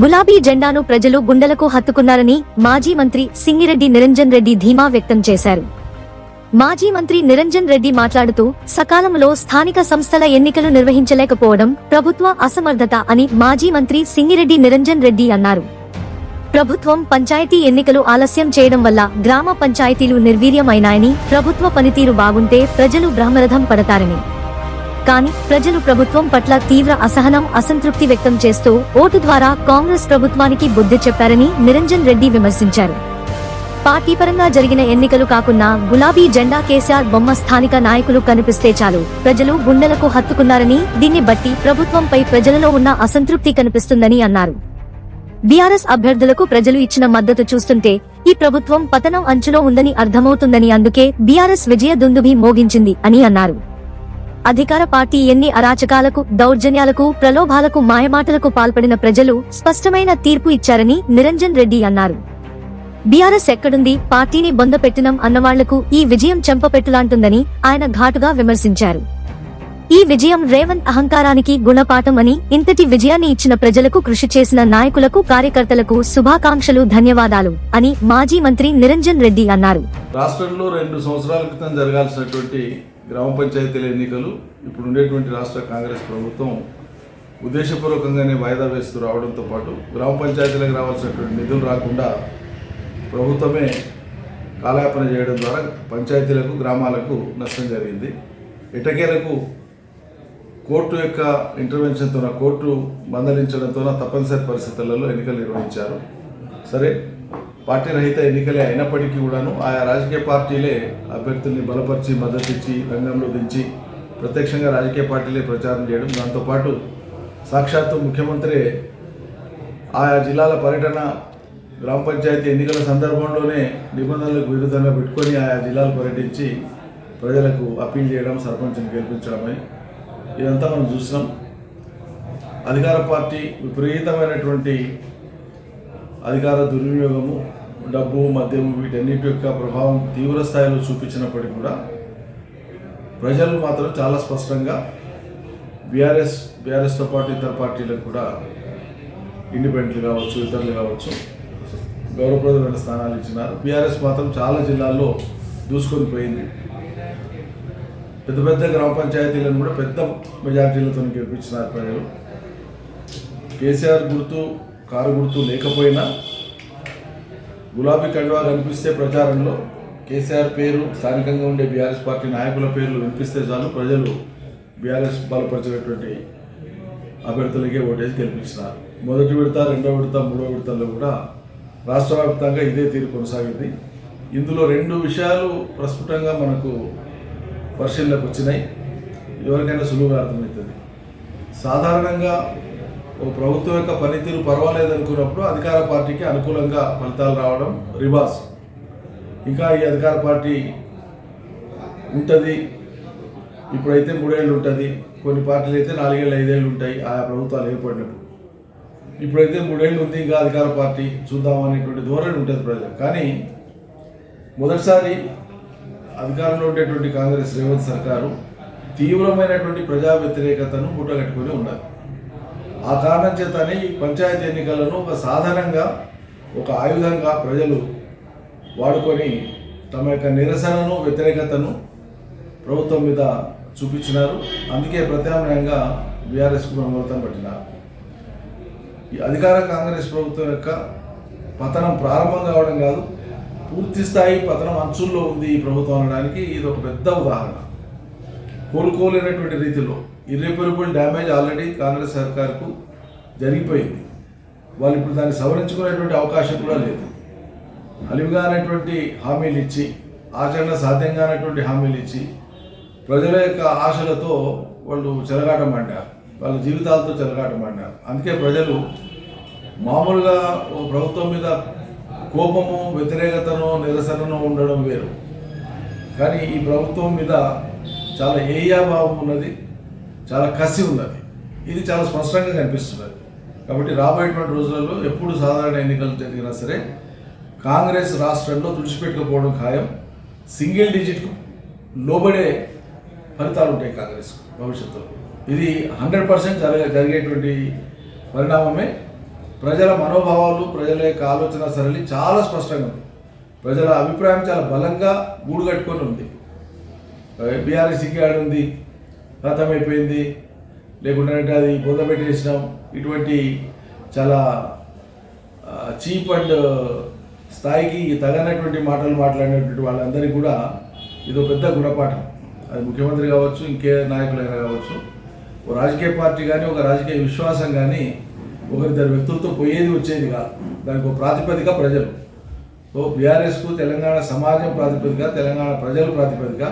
గులాబీ జెండాను ప్రజలు గుండెలకు హత్తుకున్నారని మాజీ మంత్రి సింగిరెడ్డి నిరంజన్ రెడ్డి ధీమా వ్యక్తం చేశారు. మాజీ మంత్రి నిరంజన్ రెడ్డి మాట్లాడుతూ సకాలంలో స్థానిక సంస్థల ఎన్నికలు నిర్వహించలేకపోవడం ప్రభుత్వ అసమర్థత అని మాజీ మంత్రి సింగిరెడ్డి నిరంజన్ రెడ్డి అన్నారు. ప్రభుత్వం పంచాయతీ ఎన్నికలు ఆలస్యం చేయడం వల్ల గ్రామ పంచాయతీలు నిర్వీర్యమైనాయని, ప్రభుత్వ పనితీరు బాగుంటే ప్రజలు బ్రహ్మరథం పడతారని, కానీ ప్రజలు ప్రభుత్వం పట్ల తీవ్ర అసహనం, అసంతృప్తి వ్యక్తం చేస్తూ ఓటు ద్వారా కాంగ్రెస్ ప్రభుత్వానికి బుద్ధి చెప్పారని నిరంజన్ రెడ్డి విమర్శించారు. పార్టీ పరంగా జరిగిన ఎన్నికలు కాకున్నా గులాబీ జెండా, కేసీఆర్ బొమ్మ స్థానిక నాయకులు కనిపిస్తే చాలు ప్రజలు గుండెలకు హత్తుకున్నారని, దీన్ని బట్టి ప్రభుత్వంపై ప్రజలలో ఉన్న అసంతృప్తి కనిపిస్తుందని అన్నారు. బీఆర్ఎస్ అభ్యర్థులకు ప్రజలు ఇచ్చిన మద్దతు చూస్తుంటే ఈ ప్రభుత్వం పతనం అంచులో ఉందని అర్థమవుతుందని, అందుకే బీఆర్ఎస్ విజయ దుందుభి మోగించింది అని అన్నారు. అధికార పార్టీ ఎన్ని అరాచకాలకు, దౌర్జన్యాలకు, ప్రలోభాలకు, మాయమాటలకు పాల్పడిన ప్రజలు స్పష్టమైన తీర్పు ఇచ్చారని నిరంజన్ రెడ్డి అన్నారు. బీఆర్ఎస్ ఎక్కడుంది, పార్టీని బొందపెట్టినం అన్నవాళ్లకు ఈ విజయం చెంపపెట్టులాంటుందని ఆయన ఘాటుగా విమర్శించారు. ఈ విజయం రేవంత్ అహంకారానికి గుణపాఠం అని, ఇంతటి విజయాన్ని ఇచ్చిన ప్రజలకు, కృషి చేసిన నాయకులకు, కార్యకర్తలకు శుభాకాంక్షలు, ధన్యవాదాలు అని మాజీ మంత్రి నిరంజన్ రెడ్డి అన్నారు. రాష్ట్రంలో 2 సంవత్సరాల క్రితం జరగాల్సినటువంటి గ్రామ పంచాయతీల ఎన్నికలు ఇప్పుడు ఉండేటువంటి రాష్ట్ర కాంగ్రెస్ ప్రభుత్వం ఉద్దేశపూర్వకంగానే వాయిదా వేస్తూ రావడంతో పాటు గ్రామ పంచాయతీలకు రావాల్సినటువంటి నిధులు రాకుండా ప్రభుత్వమే కాలయాపన చేయడం ద్వారా పంచాయతీలకు, గ్రామాలకు నష్టం జరిగింది. ఎటకేలకు కోర్టు యొక్క ఇంటర్వెన్షన్తో, కోర్టు మందలించడంతో తప్పనిసరి పరిస్థితులలో ఎన్నికలు నిర్వహించారు. సరే, పార్టీ రహిత ఎన్నికలే అయినప్పటికీ కూడాను ఆయా రాజకీయ పార్టీలే అభ్యర్థుల్ని బలపరిచి, మద్దతిచ్చి, రంగంలో దించి ప్రత్యక్షంగా రాజకీయ పార్టీలే ప్రచారం చేయడం, దాంతోపాటు సాక్షాత్తు ముఖ్యమంత్రి ఆయా జిల్లాల పర్యటన గ్రామ పంచాయతీ ఎన్నికల సందర్భంలోనే నిబంధనలకు విరుద్ధంగా పెట్టుకొని ఆయా జిల్లాలు పర్యటించి ప్రజలకు అప్పీల్ చేయడం, సర్పంచ్ని గెలిపించడమని ఇదంతా మనం చూసినాం. అధికార పార్టీ విపరీతమైనటువంటి అధికార దుర్వినియోగము, డబ్బు, మద్యము, వీటన్నిటి యొక్క ప్రభావం తీవ్ర స్థాయిలో చూపించినప్పటికీ కూడా ప్రజలు మాత్రం చాలా స్పష్టంగా బీఆర్ఎస్తో పాటు ఇతర పార్టీలకు కూడా, ఇండిపెండెంట్లు కావచ్చు, ఇతరులు కావచ్చు, గౌరవప్రదమైన స్థానాలు ఇచ్చినారు. బీఆర్ఎస్ మాత్రం చాలా జిల్లాల్లో దూసుకొని పోయింది. పెద్ద పెద్ద గ్రామ పంచాయతీలను కూడా పెద్ద మెజార్టీలతో గెలిపించినారు ప్రజలు. కేసీఆర్ గుర్తు, కారు గుర్తు లేకపోయినా గులాబీ కండువా కనిపిస్తే ప్రచారంలో కేసీఆర్ పేరు, స్థానికంగా ఉండే బీఆర్ఎస్ పార్టీ నాయకుల పేర్లు వినిపిస్తే చాలు ప్రజలు బీఆర్ఎస్ బలపరిచినటువంటి అభ్యర్థులకే ఓటేసి గెలిపించినారు. మొదటి విడత, 2వ విడత, 3వ విడతల్లో కూడా రాష్ట్ర వ్యాప్తంగా ఇదే తీరు కొనసాగింది. ఇందులో 2 విషయాలు ప్రస్ఫుటంగా మనకు పరిశీలనకు వచ్చినాయి. ఎవరికైనా సులువుగా అర్థమవుతుంది. సాధారణంగా ఓ ప్రభుత్వం యొక్క పనితీరు పర్వాలేదనుకున్నప్పుడు అధికార పార్టీకి అనుకూలంగా ఫలితాలు రావడం రివాజ్. ఇంకా ఈ అధికార పార్టీ ఉంటుంది, ఇప్పుడైతే 3 ఏళ్ళు ఉంటుంది, కొన్ని పార్టీలు అయితే 4 ఏళ్ళు, 5 ఏళ్ళు ఉంటాయి ఆయా ప్రభుత్వాలు ఏర్పడినప్పుడు. ఇప్పుడైతే 3 ఏళ్ళు ఉంది, ఇంకా అధికార పార్టీ చూద్దామనేటువంటి ధోరణి ఉంటుంది ప్రజలకు. కానీ మొదటిసారి అధికారంలో ఉండేటువంటి కాంగ్రెస్ రేవంత్ సర్కారు తీవ్రమైనటువంటి ప్రజా వ్యతిరేకతను మూటగట్టుకొని ఉన్నారు. ఆ కారణం చేతనే ఈ పంచాయతీ ఎన్నికలను ఒక సాధారణంగా, ఒక ఆయుధంగా ప్రజలు వాడుకొని తమ యొక్క నిరసనను, వ్యతిరేకతను ప్రభుత్వం మీద చూపించినారు. అందుకే ప్రత్యామ్నాయంగా బీఆర్ఎస్కు బ్రహ్మరథం పట్టినారు. ఈ అధికార కాంగ్రెస్ ప్రభుత్వం యొక్క పతనం ప్రారంభం కావడం కాదు, పూర్తి స్థాయి పతనం అంచుల్లో ఉంది ఈ ప్రభుత్వం అనడానికి ఇది ఒక పెద్ద ఉదాహరణ. కోలుకోలేనటువంటి రీతిలో ఇర్రిపరబుల్ డ్యామేజ్ ఆల్రెడీ కాంగ్రెస్ సర్కార్కు జరిగిపోయింది. వాళ్ళు ఇప్పుడు దాన్ని సవరించుకునేటువంటి అవకాశం కూడా లేదు. అలివిగానటువంటి హామీలు ఇచ్చి, ఆచరణ సాధ్యంగానటువంటి హామీలు ఇచ్చి ప్రజల యొక్క ఆశలతో వాళ్ళు చెలగాటమాడారు, వాళ్ళ జీవితాలతో చెలగాటమాడారు. అందుకే ప్రజలు మామూలుగా ప్రభుత్వం మీద కోపము, వ్యతిరేకతను, నిరసనను ఉండడం వేరు, కానీ ఈ ప్రభుత్వం మీద చాలా ఏయాభావం ఉన్నది, చాలా కసి ఉన్నది. ఇది చాలా స్పష్టంగా కనిపిస్తున్నది. కాబట్టి రాబోయేటువంటి రోజులలో ఎప్పుడు సాధారణ ఎన్నికలు జరిగినా సరే కాంగ్రెస్ రాష్ట్రంలో తుడిచిపెట్టుకుపోవడం ఖాయం. సింగిల్ డిజిట్కు లోబడే ఫలితాలు ఉంటాయి కాంగ్రెస్ భవిష్యత్తులో. ఇది 100% జరిగేటువంటి పరిణామమే. ప్రజల మనోభావాలు, ప్రజల యొక్క ఆలోచన సరళి చాలా స్పష్టంగా ఉంది. ప్రజల అభిప్రాయం చాలా బలంగా గూడు కట్టుకొని ఉంది. బీఆర్ఎస్ ఇంకేడు ఉంది, రథమైపోయింది, లేకుంటే అది పొందబెట్టేసినాం, ఇటువంటి చాలా చీప్ అండ్ స్థాయికి తగనటువంటి మాటలు మాట్లాడినటువంటి వాళ్ళందరికీ కూడా ఇదో పెద్ద గుణపాఠం. అది ముఖ్యమంత్రి కావచ్చు, ఇంకే నాయకులైనా కావచ్చు, ఒక రాజకీయ పార్టీ కానీ ఒక రాజకీయ విశ్వాసం కానీ ఒకరిద్దరు వ్యక్తులతో పోయేది వచ్చేది కాదు. దానికి ఒక ప్రాతిపదిక ప్రజలు. సో బీఆర్ఎస్కు తెలంగాణ సమాజం ప్రాతిపదిక, తెలంగాణ ప్రజలు ప్రాతిపదిక.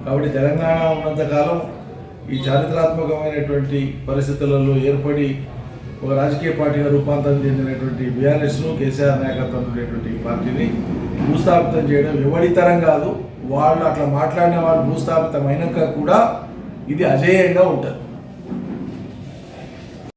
కాబట్టి తెలంగాణ ఉన్నంతకాలం ఈ చారిత్రాత్మకమైనటువంటి పరిస్థితులలో ఏర్పడి ఒక రాజకీయ పార్టీగా రూపాంతరం చెందినటువంటి బీఆర్ఎస్ను, కేసీఆర్ నాయకత్వం ఉండేటువంటి పార్టీని భూస్థాపితం చేయడం ఎవరి తరం కాదు. వాళ్ళు అట్లా మాట్లాడిన వాళ్ళు భూస్థాపితం అయినాక కూడా ఇది అజేయంగా ఉంటుంది.